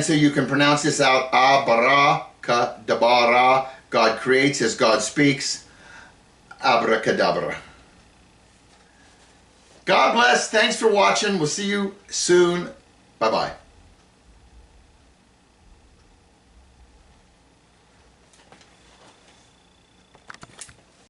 so you can pronounce this out, bara, ka, dabara. God creates as God speaks. Abracadabra. God bless. Thanks for watching. We'll see you soon. Bye-bye.